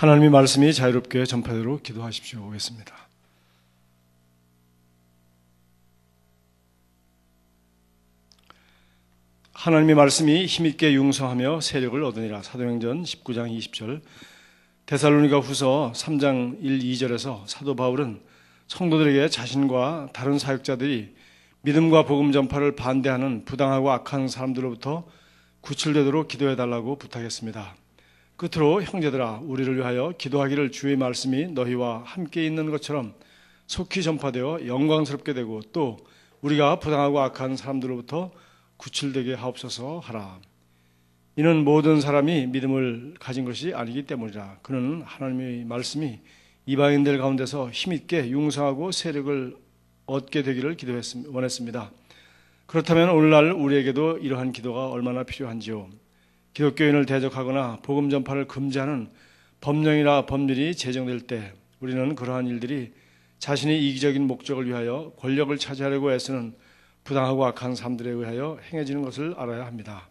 하나님의 말씀이 자유롭게 전파되도록 기도하십시오. 오겠습니다. 하나님의 말씀이 힘있게 융성하며 세력을 얻으니라. 사도행전 19장 20절. 데살로니가 후서 3장 1, 2절에서 사도 바울은 성도들에게 자신과 다른 사역자들이 믿음과 복음 전파를 반대하는 부당하고 악한 사람들로부터 구출되도록 기도해달라고 부탁했습니다. 끝으로 형제들아, 우리를 위하여 기도하기를 주의 말씀이 너희와 함께 있는 것처럼 속히 전파되어 영광스럽게 되고 또 우리가 부당하고 악한 사람들로부터 구출되게 하옵소서 하라. 이는 모든 사람이 믿음을 가진 것이 아니기 때문이라. 그는 하나님의 말씀이 이방인들 가운데서 힘있게 융성하고 세력을 얻게 되기를 원했습니다. 그렇다면 오늘날 우리에게도 이러한 기도가 얼마나 필요한지요. 기독교인을 대적하거나 복음 전파를 금지하는 법령이나 법률이 제정될 때 우리는 그러한 일들이 자신의 이기적인 목적을 위하여 권력을 차지하려고 애쓰는 부당하고 악한 사람들에 의하여 행해지는 것을 알아야 합니다.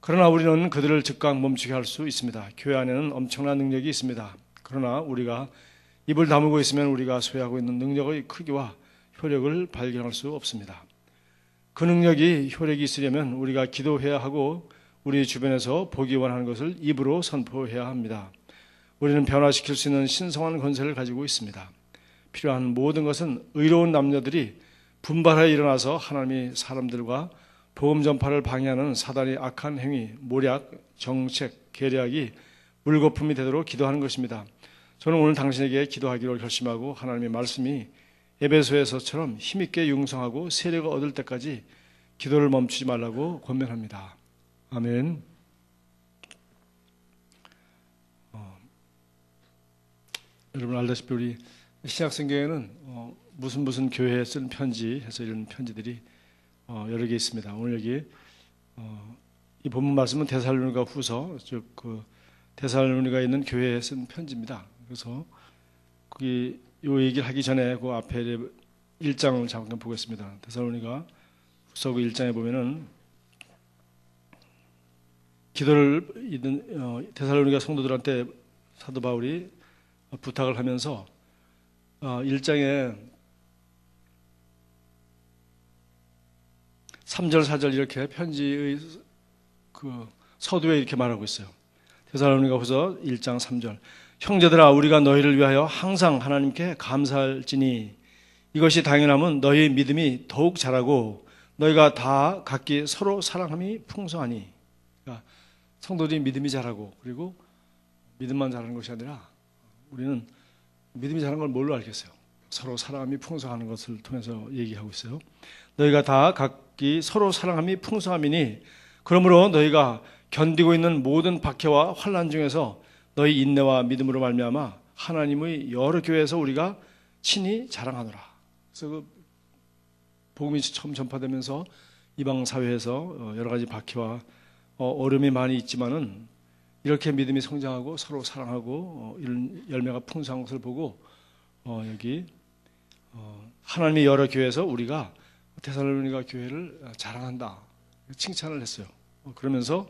그러나 우리는 그들을 즉각 멈추게 할 수 있습니다. 교회 안에는 엄청난 능력이 있습니다. 그러나 우리가 입을 다물고 있으면 우리가 소유하고 있는 능력의 크기와 효력을 발견할 수 없습니다. 그 능력이 효력이 있으려면 우리가 기도해야 하고 우리 주변에서 보기 원하는 것을 입으로 선포해야 합니다. 우리는 변화시킬 수 있는 신성한 권세를 가지고 있습니다. 필요한 모든 것은 의로운 남녀들이 분발하여 일어나서 하나님의 사람들과 복음 전파를 방해하는 사단의 악한 행위, 모략, 정책, 계략이 물거품이 되도록 기도하는 것입니다. 저는 오늘 당신에게 기도하기로 결심하고 하나님의 말씀이 에베소에서처럼 힘있게 융성하고 세력을 얻을 때까지 기도를 멈추지 말라고 권면합니다. 아멘. 여러분 알다시피 우리 신약성경에는 무슨 교회에 쓴 편지 해서 이런 편지들이 여러 개 있습니다. 오늘 여기 이 본문 말씀은 데살로니가 후서, 즉 그 데살로니가에 있는 교회에 쓴 편지입니다. 그래서 거기 요 얘기를 하기 전에 그 앞에 1장을 잠깐 보겠습니다. 데살로니가 후서 그 1장에 보면은 기도를 데살로니가 성도들한테 사도 바울이 부탁을 하면서 1장에 3절, 4절 이렇게 편지의 그 서두에 이렇게 말하고 있어요. 데살로니가 후서 1장 3절. 형제들아, 우리가 너희를 위하여 항상 하나님께 감사할지니 이것이 당연함은 너희의 믿음이 더욱 자라고 너희가 다 각기 서로 사랑함이 풍성하니. 그러니까 성도들이 믿음이 자라고, 그리고 믿음만 자라는 것이 아니라 우리는 믿음이 자라는 걸 뭘로 알겠어요? 서로 사랑함이 풍성하는 것을 통해서 얘기하고 있어요. 너희가 다 각기 서로 사랑함이 풍성함이니 그러므로 너희가 견디고 있는 모든 박해와 환난 중에서 너희 인내와 믿음으로 말미암아 하나님의 여러 교회에서 우리가 친히 자랑하노라. 그래서 그 복음이 처음 전파되면서 이방 사회에서 여러 가지 박해와 어려움이 많이 있지만은 이렇게 믿음이 성장하고 서로 사랑하고 이런 열매가 풍성한 것을 보고 여기 하나님의 여러 교회에서 우리가 데살로니가 교회를 자랑한다, 칭찬을 했어요. 그러면서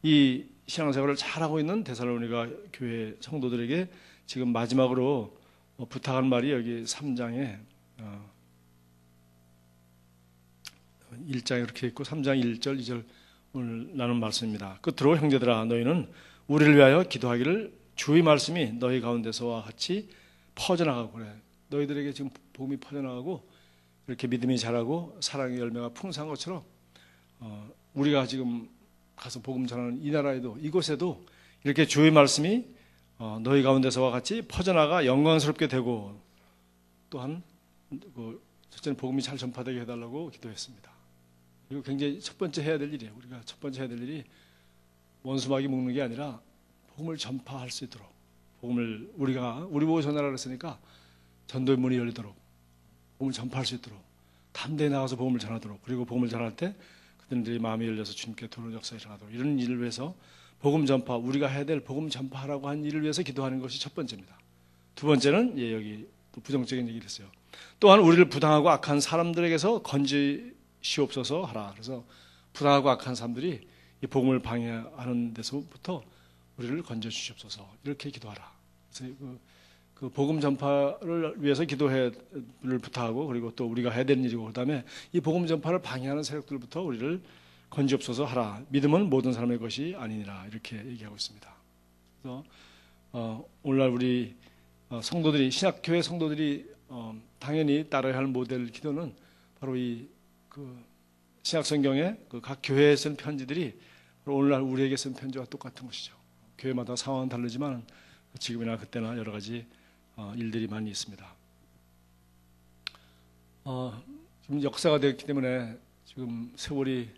이 신앙생활을 잘하고 있는 데살로니가 교회 성도들에게 지금 마지막으로 부탁한 말이 여기 3장에 1장에 이렇게 있고 3장 1절 2절 오늘 나눈 말씀입니다. 끝으로 형제들아, 너희는 우리를 위하여 기도하기를 주의 말씀이 너희 가운데서와 같이 퍼져나가고, 그래, 너희들에게 지금 복음이 퍼져나가고 이렇게 믿음이 자라고 사랑의 열매가 풍성한 것처럼 우리가 지금 가서 복음 전하는 이 나라에도, 이곳에도 이렇게 주의 말씀이 너희 가운데서와 같이 퍼져나가 영광스럽게 되고, 또한 첫째는 복음이 잘 전파되게 해달라고 기도했습니다. 그리고 굉장히 첫 번째 해야 될 일이에요. 우리가 첫 번째 해야 될 일이 원수마귀 묶는 게 아니라 복음을 전파할 수 있도록, 복음을 우리 보고 전하라 그랬으니까 전도의 문이 열리도록, 복음을 전파할 수 있도록 담대히 나가서 복음을 전하도록, 그리고 복음을 전할 때 그들이 마음이 열려서 주님께 도는 역사에 일어나도록, 이런 일을 위해서 복음 전파, 우리가 해야 될 복음 전파하라고 한 일을 위해서 기도하는 것이 첫 번째입니다. 두 번째는 여기 또 부정적인 얘기를 했어요. 또한 우리를 부당하고 악한 사람들에게서 건지시옵소서 하라. 그래서 부당하고 악한 사람들이 이 복음을 방해하는 데서부터 우리를 건져 주시옵소서, 이렇게 기도하라. 그래서 그 복음 전파를 위해서 기도를 부탁하고, 그리고 또 우리가 해야 되는 일이고, 그다음에 이 복음 전파를 방해하는 세력들부터 우리를 건지옵소서 하라. 믿음은 모든 사람의 것이 아니니라. 이렇게 얘기하고 있습니다. 그래서 오늘날 우리 성도들이, 신약교회 성도들이 당연히 따라야 할 모델 기도는 바로 그 신약성경의 그 각 교회에 쓴 편지들이 오늘날 우리에게 쓴 편지와 똑같은 것이죠. 교회마다 상황은 다르지만 지금이나 그때나 여러 가지 일들이 많이 있습니다. 지금 역사가 되었기 때문에 지금 세월이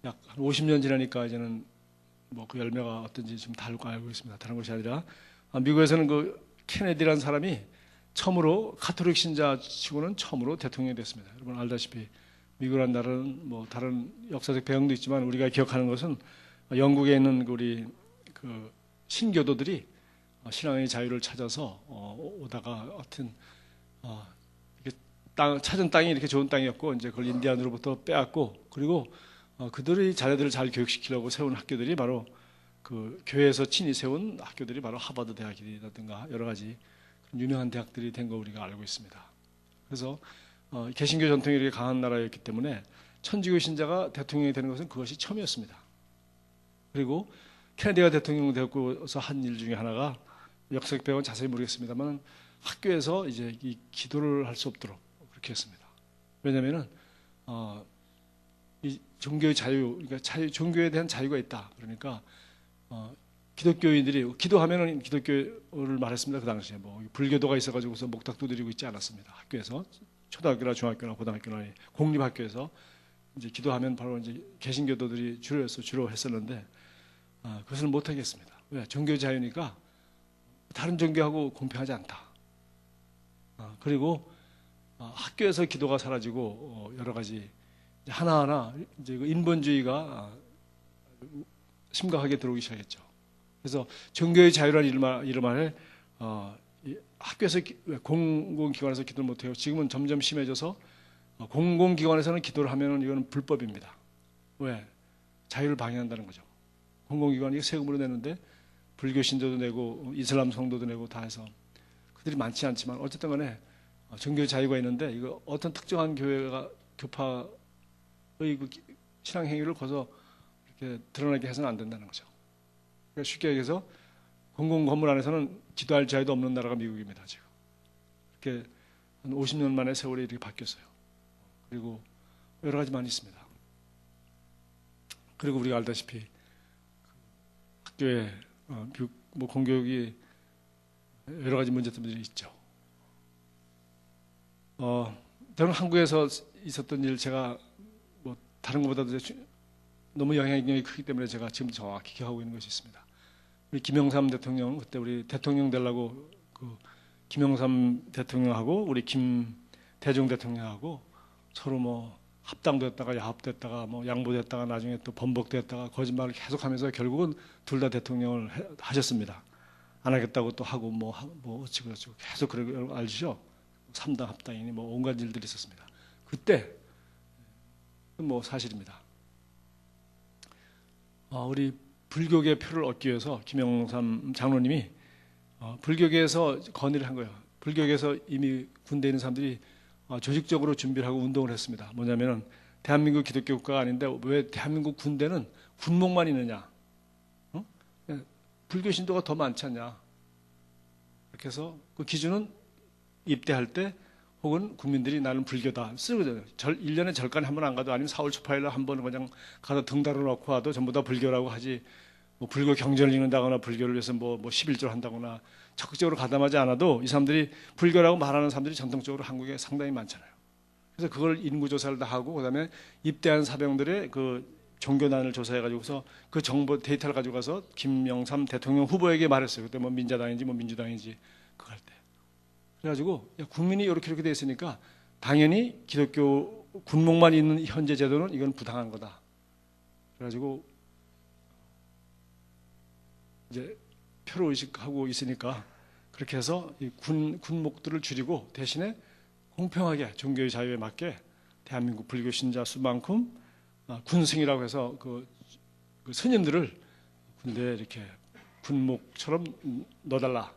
약 50년 지나니까 이제는 뭐 그 열매가 어떤지 지금 다 알고 있습니다. 다른 것이 아니라 미국에서는 그 케네디라는 사람이 처음으로 가톨릭 신자 치고는 처음으로 대통령이 됐습니다. 여러분 알다시피 미국이라는 나라는 뭐 다른 역사적 배경도 있지만 우리가 기억하는 것은 영국에 있는 우리 그 신교도들이 신앙의 자유를 찾아서 오다가 하여튼 찾은 땅이 이렇게 좋은 땅이었고 이제 그걸 인디안으로부터 빼앗고, 그리고 그들의 자녀들을 잘 교육시키려고 세운 학교들이 바로 그 교회에서 친히 세운 학교들이 바로 하버드 대학이라든가 여러 가지 유명한 대학들이 된 거 우리가 알고 있습니다. 그래서 개신교 전통이 이렇게 강한 나라였기 때문에 천주교 신자가 대통령이 되는 것은 그것이 처음이었습니다. 그리고 케네디가 대통령 되고서 한 일 중에 하나가 역사적 배경은 자세히 모르겠습니다만 학교에서 이제 이 기도를 할 수 없도록 그렇게 했습니다. 왜냐하면은 이 종교의 자유, 그러니까 종교에 대한 자유가 있다. 그러니까 기독교인들이 기도하면은 기독교를 말했습니다. 그 당시에 뭐 불교도가 있어가지고서 목탁도 드리고 있지 않았습니다. 학교에서 초등학교나 중학교나 고등학교나 공립학교에서 이제 기도하면 바로 이제 개신교도들이 주로 했었는데 그것을 못 하겠습니다. 왜? 종교 자유니까 다른 종교하고 공평하지 않다. 그리고 학교에서 기도가 사라지고 여러 가지 하나하나 이제 그 인본주의가 심각하게 들어오기 시작했죠. 그래서 종교의 자유라는 이름 아래 학교에서 공공기관에서 기도를 못해요. 지금은 점점 심해져서 공공기관에서는 기도를 하면은 이거는 불법입니다. 왜? 자유를 방해한다는 거죠. 공공기관이 세금으로 내는데 불교 신도도 내고 이슬람 성도도 내고 다 해서 그들이 많지 않지만 어쨌든 간에 종교의 자유가 있는데 이거 어떤 특정한 교파의 그 신앙 행위를 거서 이렇게 드러나게 해서는 안 된다는 거죠. 그러니까 쉽게 얘기해서 공공 건물 안에서는 기도할 자유도 없는 나라가 미국입니다. 지금 이렇게 한 50년 만에 세월이 이렇게 바뀌었어요. 그리고 여러 가지 많이 있습니다. 그리고 우리가 알다시피 학교에 미국 뭐 공교육이 여러 가지 문제점들이 있죠. 저는 한국에서 있었던 일 제가 뭐 다른 것보다도 너무 영향력이 크기 때문에 제가 지금 정확히 기억하고 있는 것이 있습니다. 우리 김영삼 대통령, 그때 우리 대통령 되려고 그 김영삼 대통령하고 우리 김대중 대통령하고 서로 뭐 합당도 했다가 야합됐다가 뭐 양보됐다가 나중에 또 번복됐다가 거짓말을 계속하면서 결국은 둘 다 대통령을 하셨습니다. 안 하겠다고 또 하고 뭐 어찌고 저찌고 계속 그런 거 알죠? 3당 합당이니 뭐 온갖 일들이 있었습니다. 그때 뭐 사실입니다. 우리 불교계 표를 얻기 위해서 김영삼 장로님이 불교계에서 건의를 한 거예요. 불교계에서 이미 군대에 있는 사람들이 조직적으로 준비를 하고 운동을 했습니다. 뭐냐면은 대한민국 기독교 국가가 아닌데 왜 대한민국 군대는 군목만 있느냐? 불교 신도가 더 많지 않냐? 이렇게 해서 그 기준은 입대할 때 혹은 국민들이 나는 불교다 쓰거든요. 1년에 절간에 한 번 안 가도 아니면 4월 초파일날 한 번 그냥 가서 등 달아놓고 와도 전부 다 불교라고 하지, 뭐 불교 경전을 읽는다거나 불교를 위해서 뭐 11조 한다거나 적극적으로 가담하지 않아도 이 사람들이 불교라고 말하는 사람들이 전통적으로 한국에 상당히 많잖아요. 그래서 그걸 인구조사를 다 하고 그다음에 입대한 사병들의 그 종교난을 조사해가지고서 그 정보 데이터를 가지고 가서 김영삼 대통령 후보에게 말했어요. 그때 뭐 민자당인지 뭐 민주당인지 그거 할 때. 그래가지고 야, 국민이 이렇게 돼 있으니까 당연히 기독교 군목만 있는 현재 제도는 이건 부당한 거다. 그래가지고 이제 표로 의식하고 있으니까 그렇게 해서 이 군목들을 줄이고 대신에 공평하게 종교의 자유에 맞게 대한민국 불교 신자 수만큼 군승이라고 해서 그 스님들을 군대에 이렇게 군목처럼 넣어달라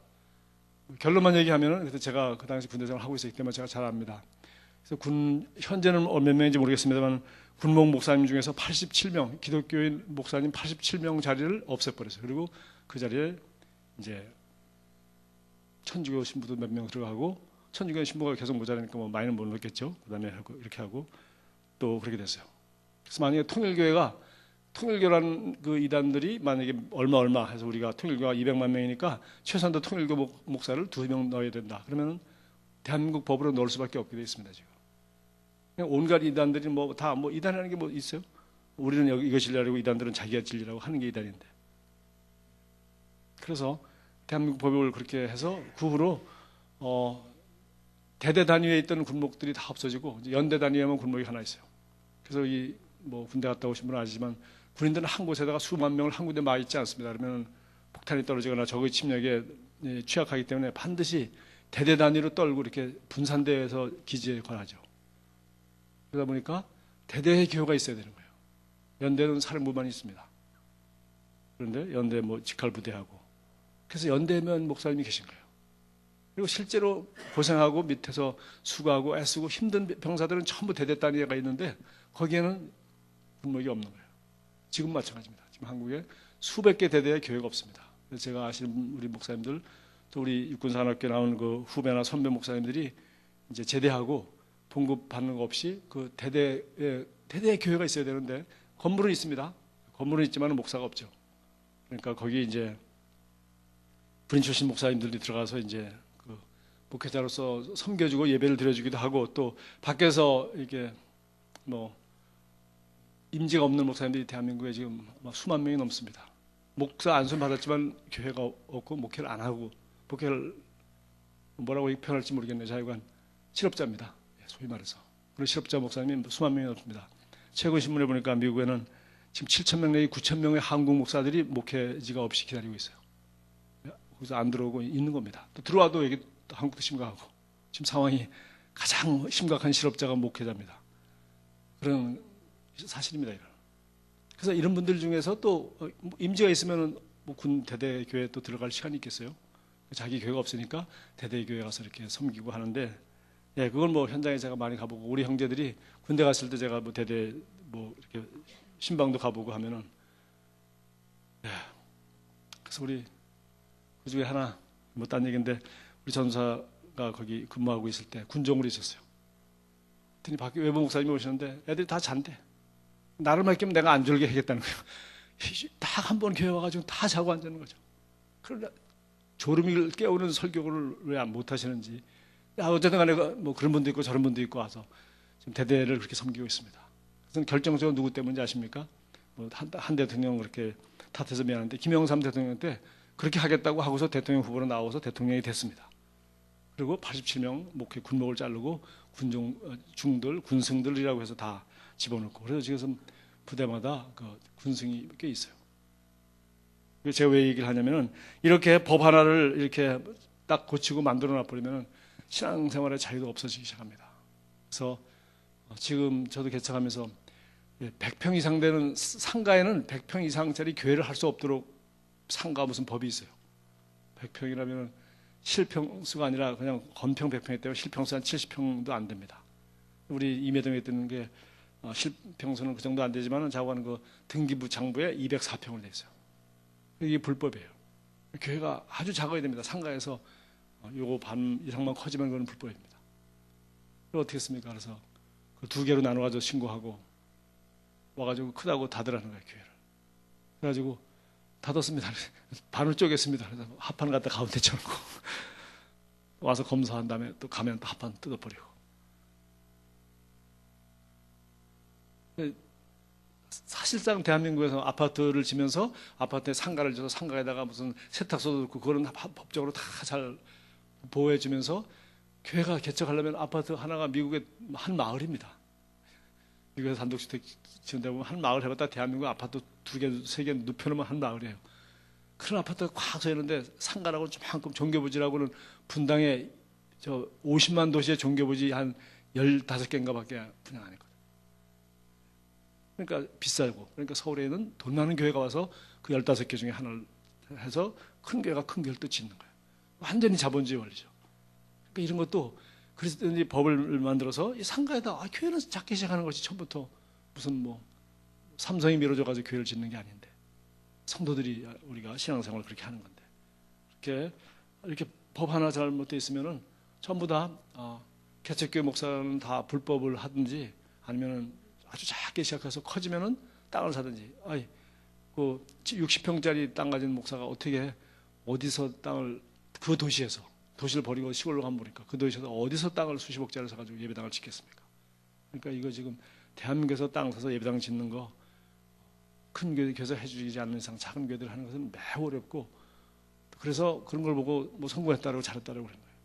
결론만 얘기하면은 그때 제가 그 당시 군대생활을 하고 있었기 때문에 제가 잘 압니다. 그래서 현재는 몇 명인지 모르겠습니다만 군목 목사님 중에서 87명 기독교인 목사님 87명 자리를 없애버렸어요. 그리고 그 자리에 이제 천주교 신부도 몇 명 들어가고 천주교 신부가 계속 모자라니까 뭐 많이는 못 넣겠죠. 그다음에 하고 이렇게 하고 또 그렇게 됐어요. 그래서 만약에 통일교라는 그 이단들이 만약에 얼마 해서 우리가 통일교가 200만 명이니까 최소한도 통일교 목사를 2명 넣어야 된다. 그러면 대한민국 법으로 넣을 수밖에 없게 돼 있습니다. 지금 온갖 이단들이 뭐 다 뭐 이단이라는 게 뭐 있어요? 우리는 여기 이거 진리라고 이단들은 자기가 진리라고 하는 게 이단인데. 그래서 대한민국 법을 그렇게 해서 그 후로 대대 단위에 있던 군목들이 다 없어지고 이제 연대 단위에만 군목이 하나 있어요. 그래서 이 뭐 군대 갔다 오신 분은 아시지만 군인들은 한 곳에다가 수만 명을 한 군데 막 있지 않습니다. 그러면 폭탄이 떨어지거나 적의 침략에 취약하기 때문에 반드시 대대 단위로 떨고 이렇게 분산돼서 기지에 관하죠. 그러다 보니까 대대의 교회가 있어야 되는 거예요. 연대는 사령부만 있습니다. 그런데 연대 뭐 직할부대하고 그래서 연대면 목사님이 계신 거예요. 그리고 실제로 고생하고 밑에서 수고하고 애쓰고 힘든 병사들은 전부 대대 단위가 있는데 거기에는 군목이 없는 거예요. 지금 마찬가지입니다. 지금 한국에 수백 개 대대의 교회가 없습니다. 제가 아시는 우리 목사님들 또 우리 육군산업계 나온 그 후배나 선배 목사님들이 이제 제대하고 봉급 받는 거 없이 그 대대의 교회가 있어야 되는데 건물은 있습니다. 건물은 있지만 목사가 없죠. 그러니까 거기 이제 군인 출신 목사님들이 들어가서 이제 그 목회자로서 섬겨주고 예배를 드려주기도 하고 또 밖에서 이렇게 뭐 임지가 없는 목사님들이 대한민국에 지금 수만 명이 넘습니다. 목사 안수 받았지만 교회가 없고 목회를 안 하고 목회를 뭐라고 표현할지 모르겠네요. 자유관 실업자입니다. 소위 말해서. 그리고 실업자 목사님이 수만 명이 넘습니다. 최근 신문에 보니까 미국에는 지금 7천 명 내지 9천 명의 한국 목사들이 목회지가 없이 기다리고 있어요. 거기서 안 들어오고 있는 겁니다. 또 들어와도 여기 한국도 심각하고 지금 상황이 가장 심각한 실업자가 목회자입니다. 그런 사실입니다. 이런. 그래서 이런 분들 중에서 또 임지가 있으면 뭐 군 대대 교회 또 들어갈 시간이 있겠어요? 자기 교회가 없으니까 대대 교회 가서 이렇게 섬기고 하는데, 예, 그건 뭐 현장에 제가 많이 가보고 우리 형제들이 군대 갔을 때 제가 뭐 대대 뭐 이렇게 신방도 가보고 하면은, 예, 그래서 우리 그 중에 하나 뭐 딴 얘기인데 우리 전사가 거기 근무하고 있을 때 군종으로 있었어요. 그랬더니 밖에 외부 목사님이 오시는데 애들이 다 잔대. 나를 맡기면 내가 안 졸게 하겠다는 거예요. 딱 한 번 교회 와가지고 다 자고 앉는 거죠. 그러나 졸음을 깨우는 설교를 왜 못 하시는지. 야, 어쨌든 간에 뭐 그런 분도 있고 저런 분도 있고 와서 지금 대대를 그렇게 섬기고 있습니다. 그래서 결정적으로 누구 때문인지 아십니까? 뭐 한 대통령 그렇게 탓해서 미안한데 김영삼 대통령 때 그렇게 하겠다고 하고서 대통령 후보로 나와서 대통령이 됐습니다. 그리고 87명 목회 군목을 자르고 중들, 군승들이라고 해서 다 집어넣고 그래서 지금 부대마다 그 군승이 꽤 있어요. 제가 왜 얘기를 하냐면은 이렇게 법 하나를 이렇게 딱 고치고 만들어 놔버리면은 신앙생활의 자유도 없어지기 시작합니다. 그래서 지금 저도 개척하면서 100평 이상 되는 상가에는 100평 이상짜리 교회를 할 수 없도록 상가 무슨 법이 있어요. 100평이라면 실평수가 아니라 그냥 건평 100평에 때문에 실평수 한 70평도 안 됩니다. 우리 임해동에 뜨는 게 실평수는 그 정도 안 되지만은 자고하는 그 등기부 장부에 204평을 돼 있어요. 이게 불법이에요. 교회가 아주 작아야 됩니다. 상가에서 요거 반 이상만 커지면 그건 불법입니다. 어떻게 했습니까? 그래서 그 두 개로 나눠가지고 신고하고 와가지고 크다고 닫으라는 거예요, 교회를. 그래가지고 닫았습니다. 반을 쪼갰습니다. 그래서 합판 갖다 가운데 쳐놓고 와서 검사한 다음에 또 가면 또 합판 뜯어버리고. 사실상 대한민국에서 아파트를 지면서 아파트에 상가를 줘서 상가에다가 무슨 세탁소도 넣고 그거는 법적으로 다 잘 보호해주면서 교회가 개척하려면 아파트 하나가 미국의 한 마을입니다. 미국에서 단독주택 지은다 보면 한 마을 해봤다 대한민국 아파트 2개, 3개 눕혀놓으면 한 마을이에요. 그런 아파트가 꽉 서 있는데 상가라고 좀만큼 종교부지라고는 분당에 저 50만 도시의 종교부지 한 15개인가 밖에 분양 안 했거든요. 그러니까 비싸고, 그러니까 서울에는 돈 많은 교회가 와서 그 15개 중에 하나를 해서 큰 교회가 큰 교회를 또 짓는 거예요. 완전히 자본주의 원리죠. 그러니까 이런 것도 그리스도인이 법을 만들어서 이 상가에다 교회는 작게 시작하는 것이 처음부터 무슨 뭐 삼성이 밀어줘가지고 교회를 짓는 게 아닌데 성도들이 우리가 신앙생활을 그렇게 하는 건데 이렇게 법 하나 잘못되어 있으면은 전부 다 개척교회 목사는 다 불법을 하든지 아니면은 아주 작게 시작해서 커지면은 땅을 사든지 그 60평짜리 땅 가진 목사가 어떻게 어디서 땅을 그 도시를 버리고 시골로 가면 보니까 그 도시에서 어디서 땅을 수십억짜리 사가지고 예배당을 짓겠습니까? 그러니까 이거 지금 대한민국에서 땅 사서 예배당 짓는 거 큰 교회에서 해주지 않는 이상 작은 교회들 하는 것은 매우 어렵고 그래서 그런 걸 보고 뭐 성공했다고 잘했다고 그런 거예요.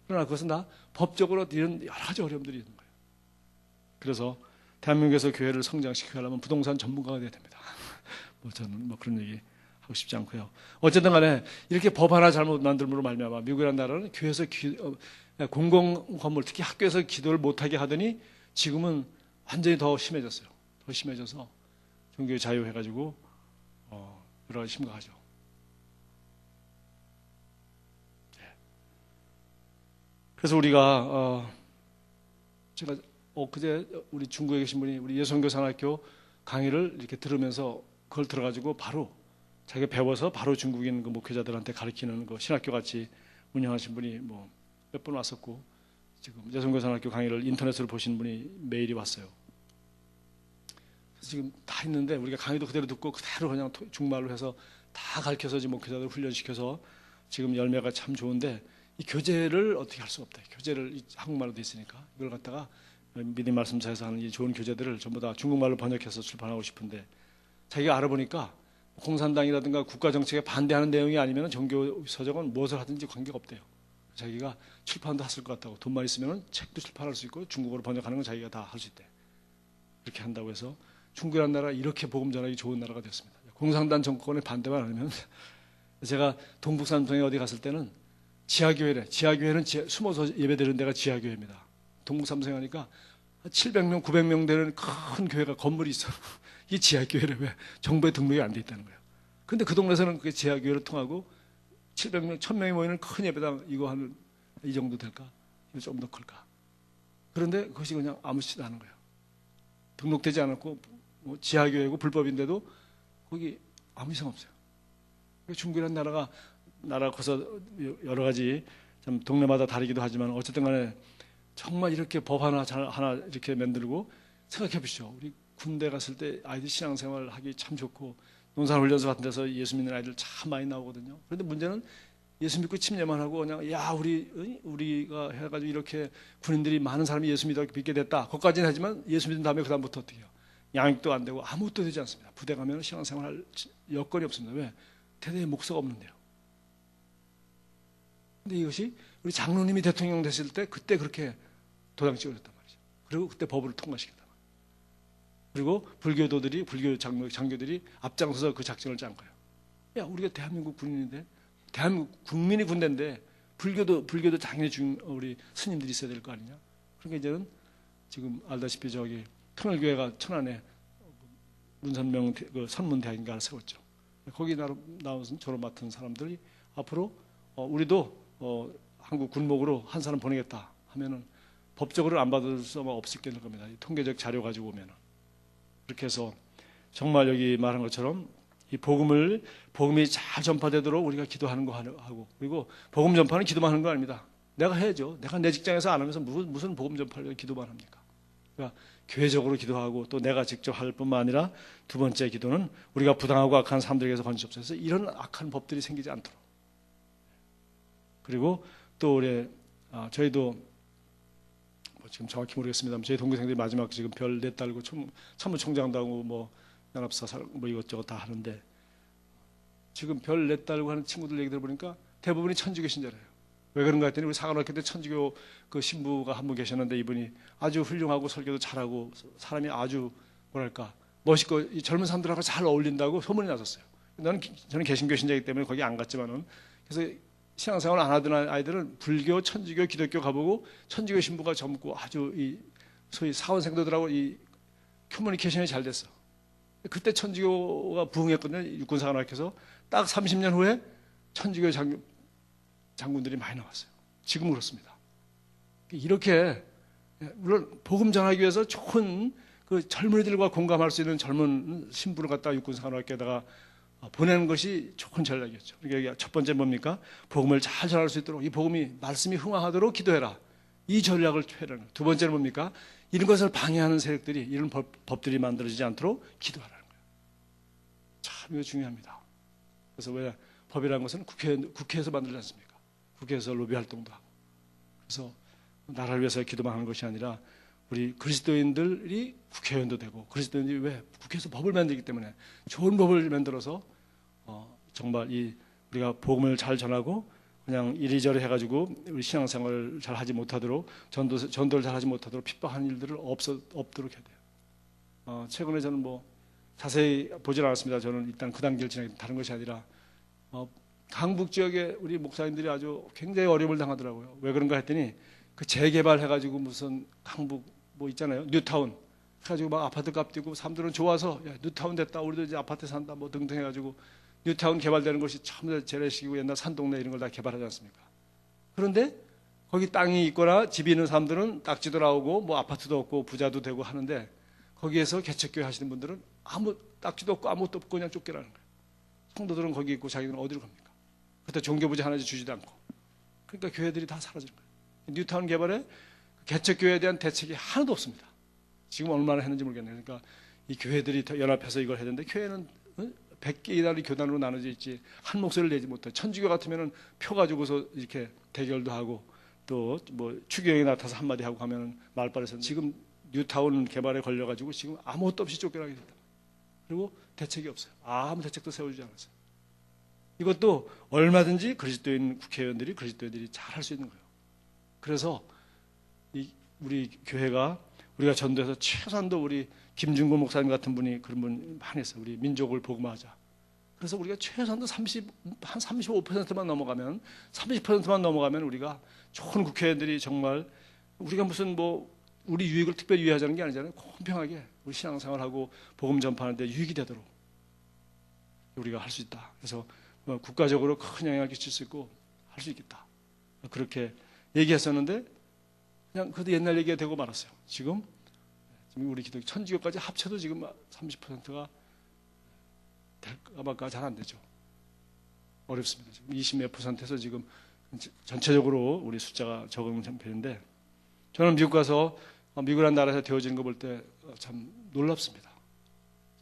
그러나 그것은 다 법적으로 이런 여러 가지 어려움들이 있는 거예요. 그래서 대한민국에서 교회를 성장시키려면 부동산 전문가가 돼야 됩니다. 저는 그런 얘기 하고 싶지 않고요. 어쨌든 간에 이렇게 법 하나 잘못 만들므로 말미암아 미국이라는 나라는 교회에서 공공 건물 특히 학교에서 기도를 못하게 하더니 지금은 완전히 더 심해졌어요. 더 심해져서 종교의 자유 해가지고 여러 가지 심각하죠. 그래서 우리가 제가 그제 우리 중국에 계신 분이 우리 예수선교사학교 강의를 이렇게 들으면서 그걸 들어가지고 바로 자기가 배워서 바로 중국인 그 목회자들한테 가르치는 그 신학교 같이 운영하신 분이 뭐 몇 번 왔었고 지금 예수선교사학교 강의를 인터넷으로 보신 분이 메일이 왔어요. 그래서 지금 다 있는데 우리가 강의도 그대로 듣고 그대로 그냥 중말로 해서 다 가르쳐서 지금 목회자들 훈련시켜서 지금 열매가 참 좋은데 이 교재를 어떻게 할 수가 없다. 교재를 한국말로 돼 있으니까 이걸 갖다가 믿음 말씀사에서 하는 이 좋은 교재들을 전부 다 중국말로 번역해서 출판하고 싶은데 자기가 알아보니까 공산당이라든가 국가 정책에 반대하는 내용이 아니면 종교 서적은 무엇을 하든지 관계가 없대요. 자기가 출판도 했을 것 같다고 돈만 있으면 책도 출판할 수 있고 중국어로 번역하는 건 자기가 다 할 수 있대. 이렇게 한다고 해서 중국이라는 나라 이렇게 복음 전하기 좋은 나라가 됐습니다. 공산당 정권에 반대만 하면 제가 동북산동에 어디 갔을 때는 지하교회래. 지하교회는 숨어서 예배드리는 데가 지하교회입니다. 동북삼성에 가니까 700명, 900명 되는 큰 교회가 건물이 있어. 이 지하교회래. 왜? 정부에 등록이 안 돼 있다는 거예요. 근데 그 동네에서는 그게 지하교회를 통하고 700명, 1000명이 모이는 큰 예배당 이거 한 이 정도 될까? 좀 더 클까? 그런데 그것이 그냥 아무렇지도 않은 거예요. 등록되지 않았고 뭐 지하교회고 불법인데도 거기 아무 이상 없어요. 중국이라는 나라가 커서 여러 가지 참 동네마다 다르기도 하지만 어쨌든 간에 정말 이렇게 법 하나 이렇게 만들고 생각해 보시죠. 우리 군대 갔을 때 아이들 신앙생활 하기 참 좋고 농산훈련소 같은 데서 예수 믿는 아이들 참 많이 나오거든요. 그런데 문제는 예수 믿고 침례만 하고 그냥 우리가 해가지고 이렇게 군인들이 많은 사람이 예수 믿게 됐다. 그것까지는 하지만 예수 믿은 다음에 그 다음부터 어떻게 해요? 양육도 안 되고 아무것도 되지 않습니다. 부대 가면 신앙생활 할 여건이 없습니다. 왜? 대대의 목사가 없는데요. 근데 이것이 우리 장로님이 대통령 됐을 때 그때 그렇게 도장 찍어줬단 말이죠. 그리고 그때 법을 통과시켰단 말이에요. 그리고 불교 장교들이 앞장서서 그 작전을 짠 거예요. 야, 우리가 대한민국 군인인데, 대한민국 국민이 군대인데, 불교도 당연히 우리 스님들이 있어야 될 거 아니냐? 그러니까 이제는 지금 알다시피 터널교회가 천안에 문선명 선문대학인가 세웠죠. 거기 나와서 졸업 맡은 사람들이 앞으로 우리도 한국 군목으로 한 사람 보내겠다 하면은 법적으로 안 받을 수가 없을 게 될 겁니다. 통계적 자료 가지고 오면은. 그렇게 해서 정말 여기 말한 것처럼 이 복음이 잘 전파되도록 우리가 기도하는 거 하고, 그리고 복음 전파는 기도만 하는 거 아닙니다. 내가 해야죠. 내가 내 직장에서 안 하면서 무슨 복음 전파를 기도만 합니까? 그러니까 교회적으로 기도하고 또 내가 직접 할 뿐만 아니라 두 번째 기도는 우리가 부당하고 악한 사람들에게서 건지옵소서. 이런 악한 법들이 생기지 않도록. 그리고 또 저희도 지금 정확히 모르겠습니다만 저희 동기생들이 마지막 지금 별 4달고 참모총장도 하고 뭐 연합사살 뭐 이것저것 다 하는데 지금 별 4달고 하는 친구들 얘기 들어보니까 대부분이 천주교 신자래요. 왜 그런가 했더니 우리 사관학교 때 천주교 그 신부가 한 분 계셨는데 이분이 아주 훌륭하고 설교도 잘하고 사람이 아주 뭐랄까 멋있고 이 젊은 사람들하고 잘 어울린다고 소문이 났었어요. 저는 개신교 신자이기 때문에 거기 안 갔지만은 그래서 신앙생활 안 하던 아이들은 불교, 천주교, 기독교 가보고 천주교 신부가 젊고 아주 이 소위 사원생도들하고 이 커뮤니케이션이 잘 됐어. 그때 천주교가 부흥했거든요. 육군사관학교에서 딱 30년 후에 천주교 장군들이 많이 나왔어요. 지금 그렇습니다. 이렇게 물론 복음 전하기 위해서 좋은 그 젊은이들과 공감할 수 있는 젊은 신부를 갖다가 육군사관학교에다가 보내는 것이 좋은 전략이었죠. 그러니까 첫 번째 뭡니까? 복음을 잘 전할 수 있도록 이 복음이 말씀이 흥황하도록 기도해라. 이 전략을 취하는 거예요. 두 번째는 뭡니까? 이런 것을 방해하는 세력들이 이런 법들이 만들어지지 않도록 기도하라는 거예요. 참 이거 중요합니다. 그래서 왜 법이라는 것은 국회에서 만들지 않습니까? 국회에서 로비 활동도 하고. 그래서 나라를 위해서 기도만 하는 것이 아니라 우리 그리스도인들이 국회의원도 되고 그리스도인들이 왜 국회에서 법을 만들기 때문에 좋은 법을 만들어서 정말 우리가 복음을 잘 전하고 그냥 이리저리 해가지고 우리 신앙생활을 잘 하지 못하도록 전도를 잘 하지 못하도록 핍박하는 일들을 없도록 해야 돼요. 최근에 저는 뭐 자세히 보질 않았습니다. 저는 일단 그 단계를 지나기 다른 것이 아니라 강북 지역에 우리 목사님들이 아주 굉장히 어려움을 당하더라고요. 왜 그런가 했더니 그 재개발해가지고 무슨 강북 뭐 있잖아요. 뉴타운 해가지고 막 아파트 값 뛰고 사람들은 좋아서 야, 뉴타운 됐다. 우리도 이제 아파트 산다. 뭐 등등 해가지고 뉴타운 개발되는 것이 참 재래식이고 옛날 산동네 이런 걸 다 개발하지 않습니까? 그런데 거기 땅이 있거나 집이 있는 사람들은 딱지도 나오고 뭐 아파트도 없고 부자도 되고 하는데 거기에서 개척교회 하시는 분들은 아무 딱지도 없고 아무것도 없고 그냥 쫓겨나는 거예요. 성도들은 거기 있고 자기들은 어디로 갑니까? 그때 종교부지 하나 주지도 않고. 그러니까 교회들이 다 사라지는 거예요. 뉴타운 개발에 개척교회에 대한 대책이 하나도 없습니다. 지금 얼마나 했는지 모르겠네요. 그러니까 이 교회들이 연합해서 이걸 해야 되는데 교회는 100개의 교단으로 나눠져 있지 한 목소리를 내지 못해. 천주교 같으면은 표 가지고서 이렇게 대결도 하고 또 뭐 추기경이 나타나서 한마디 하고 가면은 말빨에서 지금 뉴타운 개발에 걸려가지고 지금 아무것도 없이 쫓겨나게 됐다. 그리고 대책이 없어요. 아무 대책도 세워주지 않았어요. 이것도 얼마든지 그리스도인 국회의원들이 그리스도인들이 잘 할 수 있는 거예요. 그래서 우리 교회가 우리가 전도해서 최소한도 우리 김준구 목사님 같은 분이 그런 분 많이 했어요. 우리 민족을 복음화하자. 그래서 우리가 최소한도 한 35%만 넘어가면 30%만 넘어가면 우리가 좋은 국회의원들이 정말 우리가 무슨 뭐 우리 유익을 특별히 위하자는 게 아니잖아요. 공평하게 우리 신앙생활하고 복음 전파하는데 유익이 되도록 우리가 할 수 있다. 그래서 국가적으로 큰 영향을 끼칠 수 있고 할 수 있겠다. 그렇게 얘기했었는데 그냥 그것도 옛날 얘기가 되고 말았어요. 지금 우리 기독교 천주교까지 합쳐도 지금 30%가 될까 말까 잘 안 되죠. 어렵습니다. 지금 20몇 %에서 지금 전체적으로 우리 숫자가 적은 형편인데 저는 미국 가서 미국이라는 나라에서 되어지는 거 볼 때 참 놀랍습니다.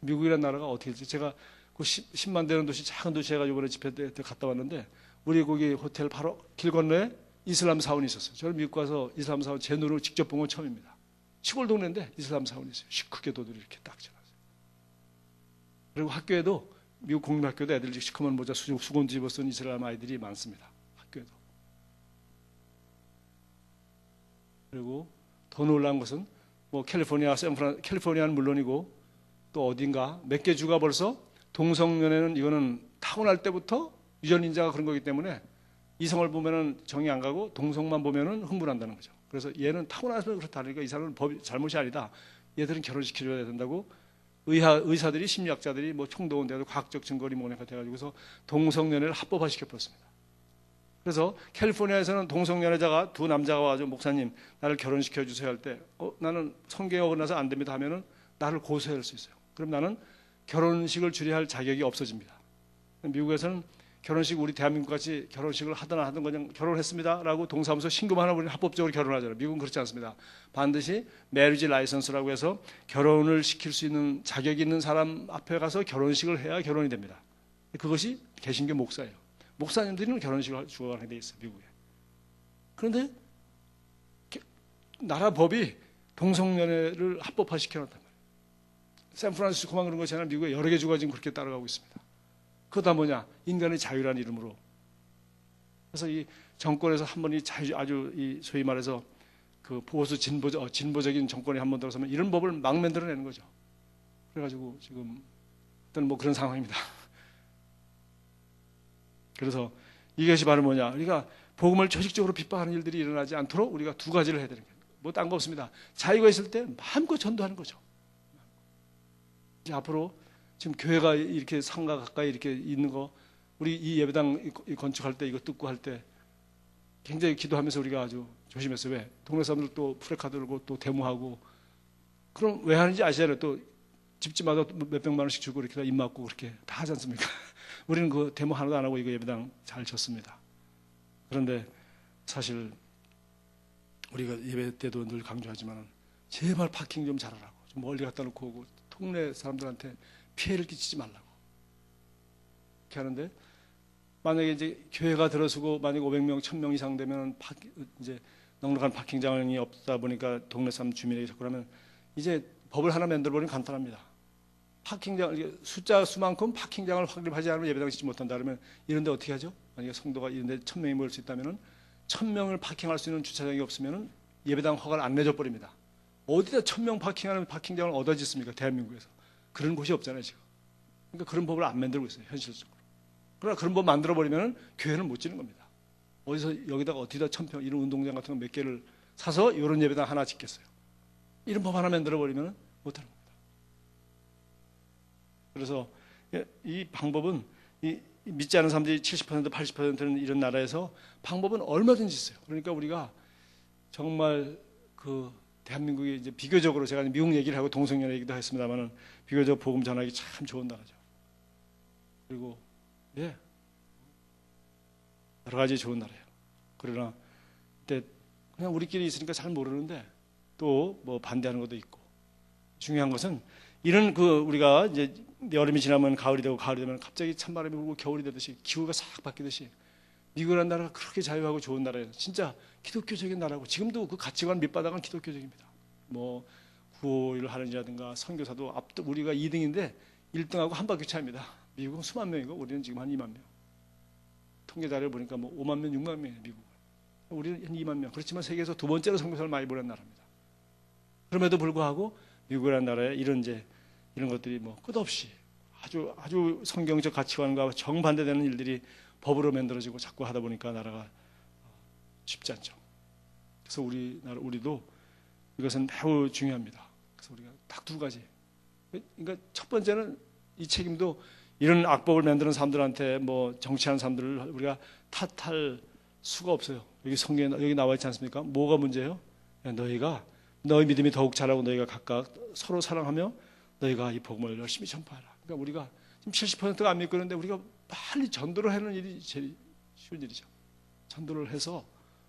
미국이라는 나라가 어떻게 될지 제가 그 10만 되는 도시 작은 도시 해가지고 이번에 집회 때 갔다 왔는데 우리 거기 호텔 바로 길 건너에 이슬람 사원이 있었어요. 저는 미국 가서 이슬람 사원 제 눈으로 직접 본 건 처음입니다. 시골 동네인데 이슬람 사원이 있어요. 시크게 도들이 이렇게 딱 지나서. 그리고 학교에도 미국 공립학교도 애들이 시커먼 모자 수건 뒤집어 쓴 이슬람 아이들이 많습니다. 학교에도. 그리고 더 놀라운 것은 뭐 캘리포니아는 물론이고 또 어딘가 몇 개 주가 벌써 동성연애는 이거는 타고날 때부터 유전인자가 그런 거기 때문에 이성을 보면은 정이 안 가고 동성만 보면은 흥분한다는 거죠. 그래서 얘는 타고나서 그렇다니까 이 사람은 잘못이 아니다. 얘들은 결혼시켜줘야 된다고 의사들이 심리학자들이 뭐 총동원돼서 과학적 증거를 모니까 돼가지고서 동성연애를 합법화시켜 버렸습니다. 그래서 캘리포니아에서는 동성연애자가 두 남자가 와서 목사님 나를 결혼시켜 주세요 할 때 나는 성경에 어긋나서 안 됩니다 하면은 나를 고소할 수 있어요. 그럼 나는 결혼식을 주례할 자격이 없어집니다. 미국에서는 결혼식 우리 대한민국 같이 결혼식을 하든 그냥 결혼했습니다라고 동사무소 신고만 하면 우리는 합법적으로 결혼하잖아요. 미국은 그렇지 않습니다. 반드시 매리지 라이선스라고 해서 결혼을 시킬 수 있는 자격이 있는 사람 앞에 가서 결혼식을 해야 결혼이 됩니다. 그것이 개신교 목사예요. 목사님들은 결혼식을 주관하게 돼 있어요. 미국에. 그런데 나라 법이 동성연애를 합법화시켜놨단 말이에요. 샌프란시스코만 그런 것이 아니라 미국에 여러 개 주가 지금 그렇게 따라가고 있습니다. 그거 다 뭐냐? 인간의 자유라는 이름으로. 그래서 이 정권에서 한 번 아주 이 소위 말해서 그 보수 진보적인 정권이 한 번 들어서면 이런 법을 막 만들어내는 거죠. 그래가지고 지금 어떤 뭐 그런 상황입니다. 그래서 이것이 바로 뭐냐? 우리가 복음을 조직적으로 핍박하는 일들이 일어나지 않도록 우리가 두 가지를 해야 되는 거예요. 뭐 딴 거 없습니다. 자유가 있을 때 마음껏 전도하는 거죠. 이제 앞으로 지금 교회가 이렇게 상가 가까이 이렇게 있는 거 우리 이 예배당 건축할 때 이거 뜯고 할 때 굉장히 기도하면서 우리가 아주 조심했어요. 왜? 동네 사람들 또 프레카드 들고 또 데모하고. 그럼 왜 하는지 아시잖아요. 또 집집마다 몇백만 원씩 주고 이렇게 다 입 맞고 그렇게 다 하지 않습니까? 우리는 그 데모 하나도 안 하고 이거 예배당 잘 졌습니다. 그런데 사실 우리가 예배 때도 늘 강조하지만 제발 파킹 좀 잘하라고. 좀 멀리 갖다 놓고 오고 동네 사람들한테 피해를 끼치지 말라고. 이렇게 하는데 만약에 이제 교회가 들어서고 만약 500명, 1000명 이상 되면 이제 넉넉한 파킹장이 없다 보니까 동네 사람 주민에게 자꾸 하면 이제 법을 하나 만들어 버리면 간단합니다. 파킹장 숫자 수만큼 파킹장을 확립하지 않으면 예배당 짓지 못한다 그러면 이런데 어떻게 하죠? 만약에 성도가 이런데 1000명이 모일 수 있다면은 1000명을 파킹할 수 있는 주차장이 없으면은 예배당 허가를 안 내줘 버립니다. 어디다 1000명 파킹하는 파킹장을 얻어 짓습니까? 대한민국에서 그런 곳이 없잖아요 지금. 그러니까 그런 법을 안 만들고 있어요 현실적으로. 그러나 그런 법 만들어 버리면 교회는 못 지는 겁니다. 어디서 여기다가 어디다 1000평 이런 운동장 같은 거 몇 개를 사서 이런 예배당 하나 짓겠어요. 이런 법 하나 만들어 버리면 못하는 겁니다. 그래서 이 방법은 믿지 않는 사람들이 70% 80%는 이런 나라에서 방법은 얼마든지 있어요. 그러니까 우리가 정말 그 대한민국이 이제 비교적으로 제가 미국 얘기를 하고 동성연 얘기도 했습니다만은 비교적 복음 전하기 참 좋은 나라죠. 그리고 예 여러 가지 좋은 나라예요. 그러나 그때 그냥 우리끼리 있으니까 잘 모르는데 또 뭐 반대하는 것도 있고 중요한 것은 이런 그 우리가 이제 여름이 지나면 가을이 되고 가을이 되면 갑자기 찬바람이 불고 겨울이 되듯이 기후가 싹 바뀌듯이 미국이라는 나라가 그렇게 자유하고 좋은 나라예요. 진짜 기독교적인 나라고 지금도 그 가치관 밑바닥은 기독교적입니다. 뭐 구호를 하는지라든가 선교사도 우리가 2등인데 1등하고 한 바퀴 차입니다. 미국은 수만 명이고 우리는 지금 한 2만 명. 통계 자료를 보니까 뭐 5만 명, 6만 명이에요 미국은. 우리는 한 2만 명. 그렇지만 세계에서 두 번째로 선교사를 많이 보낸 나라입니다. 그럼에도 불구하고 미국이라는 나라에 이런 것들이 뭐 끝없이 아주 성경적 가치관과 정반대되는 일들이 법으로 만들어지고 자꾸 하다 보니까 나라가 쉽지 않죠. 그래서 우리도 이것은 매우 중요합니다. 그래서 우리가 딱 두 가지. 그러니까 첫 번째는 이 책임도 이런 악법을 만드는 사람들한테 뭐 정치하는 사람들을 우리가 탓할 수가 없어요. 여기 성경에 여기 나와 있지 않습니까? 뭐가 문제예요? 너희 믿음이 더욱 자라고 너희가 각각 서로 사랑하며 너희가 이 복음을 열심히 전파하라. 그러니까 우리가 지금 70%가 안 믿고 있는데 우리가 빨리 전도를 하는 일이 제일 쉬운 일이죠. 전도를 해서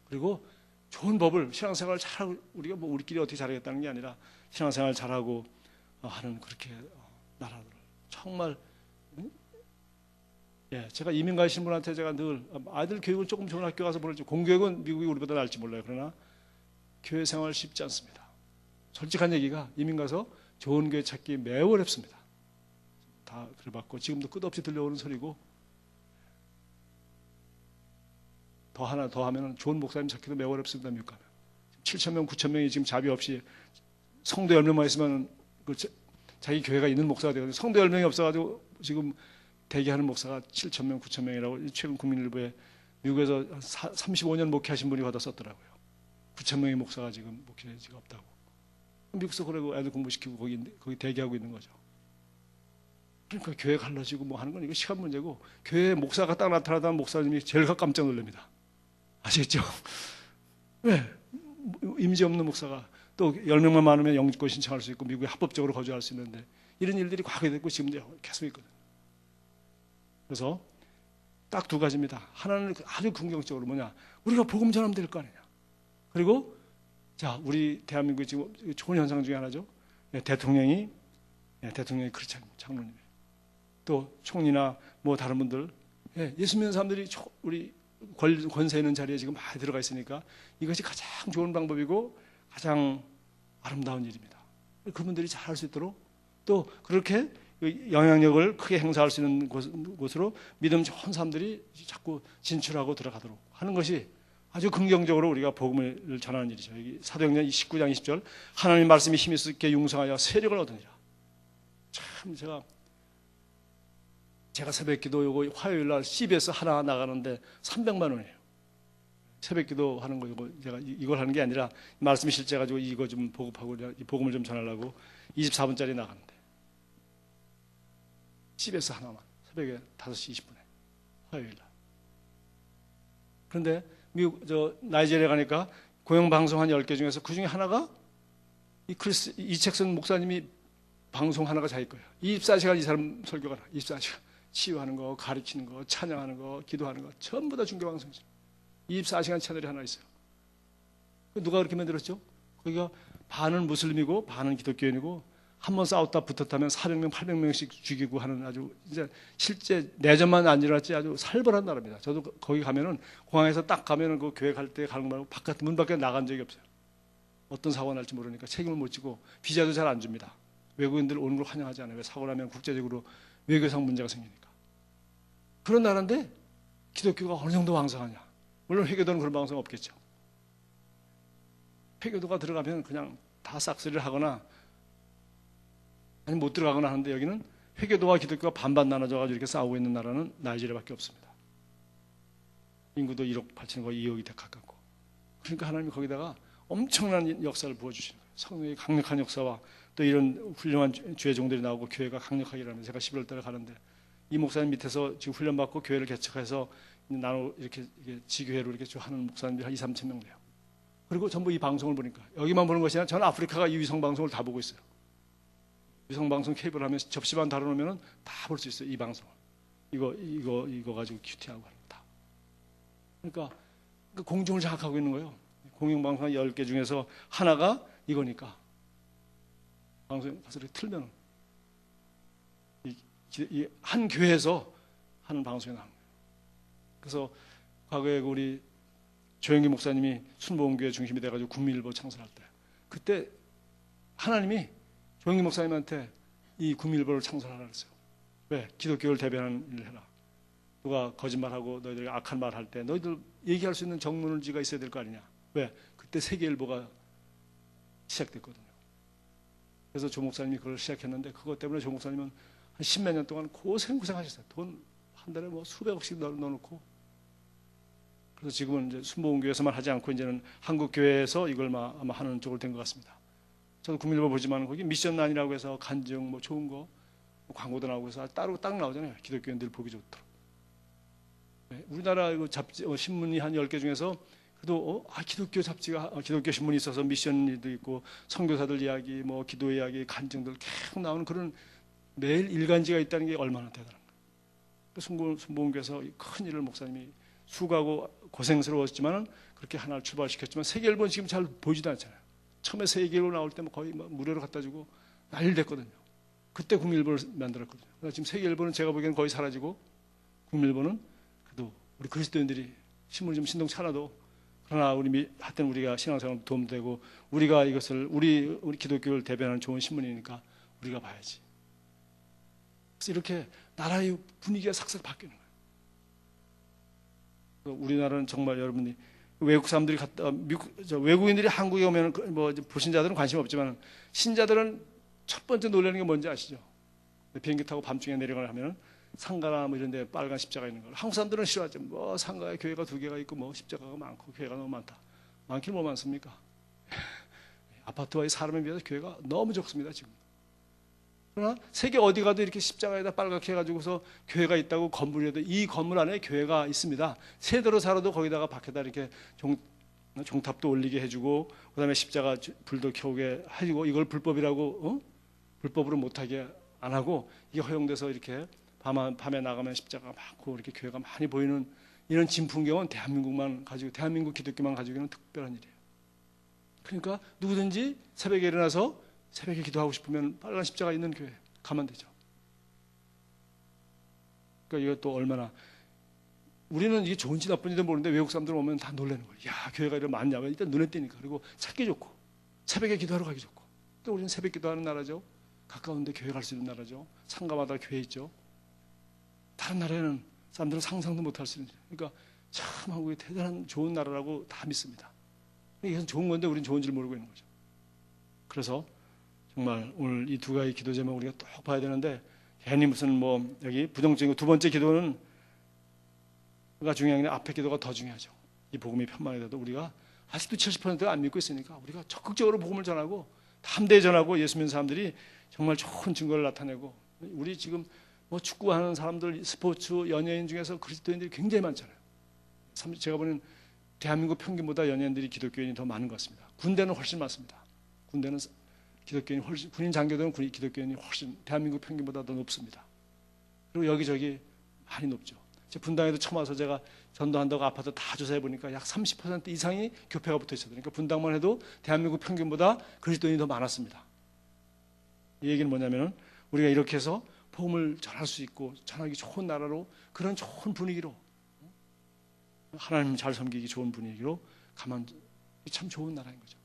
그리고 좋은 법을 신앙생활을 잘하고 우리가 뭐 우리끼리 어떻게 잘하겠다는 게 아니라 신앙생활 잘하고 하는 그렇게 나라를 정말 제가 이민 가신 분한테 제가 늘 아이들 교육은 조금 좋은 학교 가서 보낼지 공교육은 미국이 우리보다 나을지 몰라요. 그러나 교회 생활 쉽지 않습니다. 솔직한 얘기가 이민 가서 좋은 교회 찾기 매우 어렵습니다. 다 그래봤고 지금도 끝없이 들려오는 소리고 하나 더 하면 좋은 목사님 찾기도 매우 어렵습니다. 미국 가면 7,000명, 9,000명이 지금 자비 없이 성도 10명만 있으면 자기 교회가 있는 목사가 되거든요. 성도 10명이 없어가지고 지금 대기하는 목사가 7,000명, 9,000명이라고 최근 국민일보에 미국에서 35년 목회하신 분이 받아 썼더라고요. 9,000명의 목사가 지금 목회지가 없다고. 미국서 그러고 애들 공부시키고 거기 대기하고 있는 거죠. 그러니까 교회 갈라지고 뭐 하는 건 이거 시간 문제고 교회 목사가 딱 나타나다 목사님이 제일 깜짝 놀랍니다. 아시겠죠? 왜? 임지 없는 목사가 또 10명만 많으면 영주권 신청할 수 있고 미국에 합법적으로 거주할 수 있는데 이런 일들이 과거에 됐고 지금도 계속 있거든요. 그래서 딱 두 가지입니다. 하나는 아주 긍정적으로 뭐냐? 우리가 복음 전하면 될 거 아니냐. 그리고 자, 우리 대한민국의 지금 좋은 현상 중에 하나죠. 대통령이 그렇지 않습니다. 장로님이. 또 총리나 뭐 다른 분들 예수 믿는 사람들이 우리 권세 있는 자리에 지금 많이 들어가 있으니까 이것이 가장 좋은 방법이고 가장 아름다운 일입니다. 그분들이 잘할 수 있도록 또 그렇게 영향력을 크게 행사할 수 있는 곳으로 믿음 좋은 사람들이 자꾸 진출하고 들어가도록 하는 것이 아주 긍정적으로 우리가 복음을 전하는 일이죠. 여기 사도행전 19장 20절 하나님의 말씀이 힘이 있게 융성하여 세력을 얻으니라. 참 제가 새벽기도 요거 화요일날 CBS 하나 나가는데 300만 원이에요. 새벽기도 하는 거 이거 제가 이걸 하는 게 아니라 말씀이 실제 가지고 이거 좀 보급하고 이 복음을 좀 전하려고 24분짜리 나가는데 CBS 하나만 새벽에 5시 20분에 화요일날. 그런데 미국 나이지리아 가니까 공영방송 한 10개 중에서 그 중에 하나가 이책선 목사님이 방송 하나가 자기 거예요. 24시간 이 사람 설교가 나. 24시간 치유하는 거, 가르치는 거, 찬양하는 거, 기도하는 거 전부 다 중계 방송이죠. 24시간 채널이 하나 있어요. 누가 그렇게 만들었죠? 거기가 반은 무슬림이고 반은 기독교인이고 한 번 싸웠다 붙었다면 400명, 800명씩 죽이고 하는 아주 이제 실제 내전만 안 일어났지 아주 살벌한 나라입니다. 저도 거기 가면은 공항에서 딱 가면은 그 교회 갈 때 가는 거 말고 바깥 문 밖에 나간 적이 없어요. 어떤 사고가 날지 모르니까 책임을 못 지고 비자도 잘 안 줍니다. 외국인들 오는 걸 환영하지 않아요. 왜 사고 나면 국제적으로 외교상 문제가 생기니까. 그런 나라인데 기독교가 어느 정도 왕성하냐. 물론 회교도는 그런 방송 없겠죠. 회교도가 들어가면 그냥 다 싹쓸이를 하거나 아니 못 들어가거나 하는데 여기는 회교도와 기독교가 반반 나눠져가지고 이렇게 싸우고 있는 나라는 나이지리아밖에 없습니다. 인구도 1억 8천과 2억이 더 가깝고. 그러니까 하나님이 거기다가 엄청난 역사를 부어주시는 거예요. 성령의 강력한 역사와 또 이런 훌륭한 주의 종들이 나오고 교회가 강력하게 일하면 제가 11월 달에 가는데 이 목사님 밑에서 지금 훈련받고 교회를 개척해서 나눠 이렇게 지교회로 이렇게 쭉 하는 목사님들이 한 2, 3천 명 돼요. 그리고 전부 이 방송을 보니까 여기만 보는 것이 아니라 전 아프리카가 이 위성 방송을 다 보고 있어요. 위성 방송 케이블 하면 접시만 달아놓으면 다 볼 수 있어요. 이 방송을. 이거 가지고 큐티하고 하는 거 다. 그러니까 공중을 장악하고 있는 거예요. 공영방송 10개 중에서 하나가 이거니까. 방송 가서 이렇게 틀면 한 교회에서 하는 방송이 나온 거예요. 그래서 과거에 우리 조영기 목사님이 순복음교회 중심이 돼가지고 국민일보 창설할 때 그때 하나님이 조영기 목사님한테 이 국민일보를 창설하라 그랬어요. 왜? 기독교를 대변하는 일을 해라. 누가 거짓말하고 너희들이 악한 말 할 때 너희들 얘기할 수 있는 정문지가 있어야 될 거 아니냐. 왜? 그때 세계일보가 시작됐거든요. 그래서 조 목사님이 그걸 시작했는데 그것 때문에 조 목사님은 한 10몇 년 동안 고생하셨어요. 돈 한 달에 뭐 수백억씩 넣어놓고. 그래서 지금은 이제 순복음교회에서만 하지 않고 이제는 한국교회에서 이걸 아마 하는 쪽으로 된 것 같습니다. 저도 국민일보 보지만 거기 미션란이라고 해서 간증 뭐 좋은 거 광고도 나오고 해서 따로 딱 나오잖아요. 기독교인들 보기 좋도록. 네, 우리나라 이거 잡지 신문이 한 10개 중에서 그래도 기독교 잡지가 기독교 신문이 있어서 미션도 있고 선교사들 이야기 뭐 기도 이야기 간증들 계속 나오는 그런 매일 일간지가 있다는 게 얼마나 대단한 거예요. 순복음교회에서 큰 일을 목사님이 수고하고 고생스러웠지만 그렇게 하나를 출발시켰지만 세계일보는 지금 잘 보이지도 않잖아요. 처음에 세계일보 나올 때 거의 무료로 갖다 주고 난리 됐거든요. 그때 국민일보를 만들었거든요. 그래서 지금 세계일보는 제가 보기에는 거의 사라지고 국민일보는 그래도 우리 그리스도인들이 신문이 좀 신동치 않아도 그러나 하여튼 우리가 신앙생활 도움되고 우리가 이것을 우리 기독교를 대변하는 좋은 신문이니까 우리가 봐야지. 그래서 이렇게 나라의 분위기가 싹싹 바뀌는 거예요. 우리나라는 정말 여러분이 외국 사람들이 외국인들이 한국에 오면 뭐 불신자들은 관심 없지만 신자들은 첫 번째 놀라는 게 뭔지 아시죠? 비행기 타고 밤중에 내려가면 상가나 뭐 이런 데 빨간 십자가 있는 걸 한국 사람들은 싫어하죠. 뭐 상가에 교회가 2개가 있고 뭐 십자가가 많고 교회가 너무 많다. 많긴 뭐 많습니까? 아파트와 사람에 비해서 교회가 너무 적습니다 지금. 그러나 세계 어디 가도 이렇게 십자가에다 빨갛게 해가지고서 교회가 있다고 건물에도 이 건물 안에 교회가 있습니다. 세대로 살아도 거기다가 밖에다 이렇게 종탑도 올리게 해주고 그다음에 십자가 불도 켜게 해주고 이걸 불법이라고 불법으로 못하게 안 하고 이게 허용돼서 이렇게 밤에 나가면 십자가가 많고 이렇게 교회가 많이 보이는 이런 진풍경은 대한민국 기독교만 가지고 있는 특별한 일이에요. 그러니까 누구든지 새벽에 일어나서 새벽에 기도하고 싶으면 빨간 십자가 있는 교회 가면 되죠. 그러니까 이것도 얼마나 우리는 이게 좋은지 나쁜지도 모르는데 외국 사람들 오면 다 놀라는 거예요. 야 교회가 이런 많냐. 일단 눈에 띄니까. 그리고 찾기 좋고 새벽에 기도하러 가기 좋고 또 우리는 새벽 기도하는 나라죠. 가까운데 교회 갈 수 있는 나라죠. 상가마다 교회 있죠. 다른 나라에는 사람들은 상상도 못할 수 있는. 그러니까 참 한국이 대단한 좋은 나라라고 다 믿습니다. 이것은 좋은 건데 우리는 좋은 줄 모르고 있는 거죠. 그래서 정말 오늘 이 두 가지 기도 제목 우리가 꼭 봐야 되는데 괜히 무슨 뭐 여기 부정적인 두 번째 기도는 가 중요한 게 앞에 기도가 더 중요하죠. 이 복음이 편만해도 우리가 아직도 70%가 안 믿고 있으니까 우리가 적극적으로 복음을 전하고 담대히 전하고 예수 믿는 사람들이 정말 좋은 증거를 나타내고 우리 지금 뭐 축구하는 사람들 스포츠 연예인 중에서 그리스도인들이 굉장히 많잖아요. 제가 보는 대한민국 평균보다 연예인들이 기독교인이 더 많은 것 같습니다. 군대는 훨씬 많습니다. 군대는 기독교인이 훨씬, 군인 장교들은 기독교인이 훨씬 대한민국 평균보다 더 높습니다. 그리고 여기저기 많이 높죠. 제 분당에도 처음 와서 제가 전도한다고 아파트 다 조사해 보니까 약 30% 이상이 교회가 붙어 있어요. 그러니까 분당만 해도 대한민국 평균보다 그리스도인이 더 많았습니다. 이 얘기는 뭐냐면은 우리가 이렇게 해서 복음을 전할 수 있고 전하기 좋은 나라로, 그런 좋은 분위기로, 하나님 잘 섬기기 좋은 분위기로 가면 참 좋은 나라인 거죠.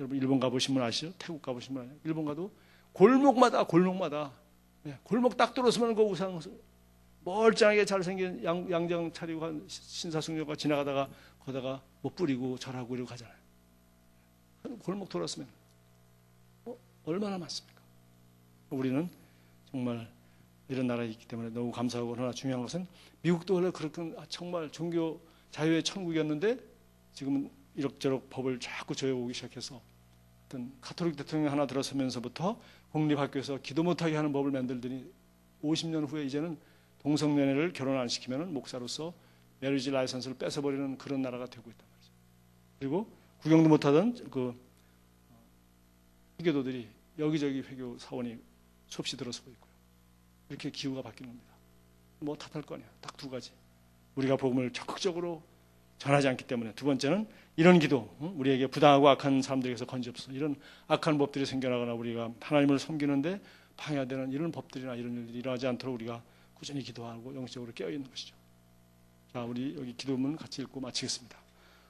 여러분 일본 가보신 분 아시죠? 태국 가보신 분 아시죠? 일본 가도 골목마다 골목 딱 들어서면 그 우상 멀쩡하게 잘생긴 양장 차리고 한 신사숙녀가 지나가다가 거다가 뭐 뿌리고 절하고 이러고 가잖아요. 골목 돌았으면 얼마나 많습니까? 우리는 정말 이런 나라에 있기 때문에 너무 감사하고, 그러나 중요한 것은 미국도 원래 그렇게 정말 종교 자유의 천국이었는데 지금은 이럭저럭 법을 자꾸 조여오기 시작해서 어떤 가톨릭 대통령 하나 들어서면서부터 공립학교에서 기도 못하게 하는 법을 만들더니 50년 후에 이제는 동성연애를 결혼 안 시키면 목사로서 메리지 라이선스를 뺏어버리는 그런 나라가 되고 있단 말이죠. 그리고 구경도 못하던 그 회교도들이 여기저기 회교 사원이 수없이 들어서고 있고요. 이렇게 기후가 바뀌는 겁니다. 뭐 탓할 거냐? 딱 두 가지. 우리가 복음을 적극적으로 전하지 않기 때문에. 두 번째는 이런 기도, 우리에게 부당하고 악한 사람들에게서 건지옵소서. 이런 악한 법들이 생겨나거나 우리가 하나님을 섬기는데 방해되는 이런 법들이나 이런 일들이 일어나지 않도록 우리가 꾸준히 기도하고 영적으로 깨어있는 것이죠. 자, 우리 여기 기도문 같이 읽고 마치겠습니다.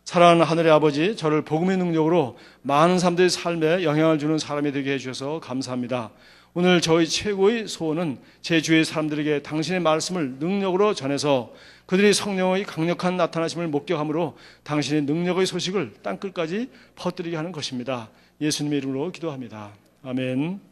사랑하는 하늘의 아버지, 저를 복음의 능력으로 많은 사람들의 삶에 영향을 주는 사람이 되게 해주셔서 감사합니다. 오늘 저희 최고의 소원은 제 주위의 사람들에게 당신의 말씀을 능력으로 전해서 그들이 성령의 강력한 나타나심을 목격함으로 당신의 능력의 소식을 땅끝까지 퍼뜨리게 하는 것입니다. 예수님의 이름으로 기도합니다. 아멘.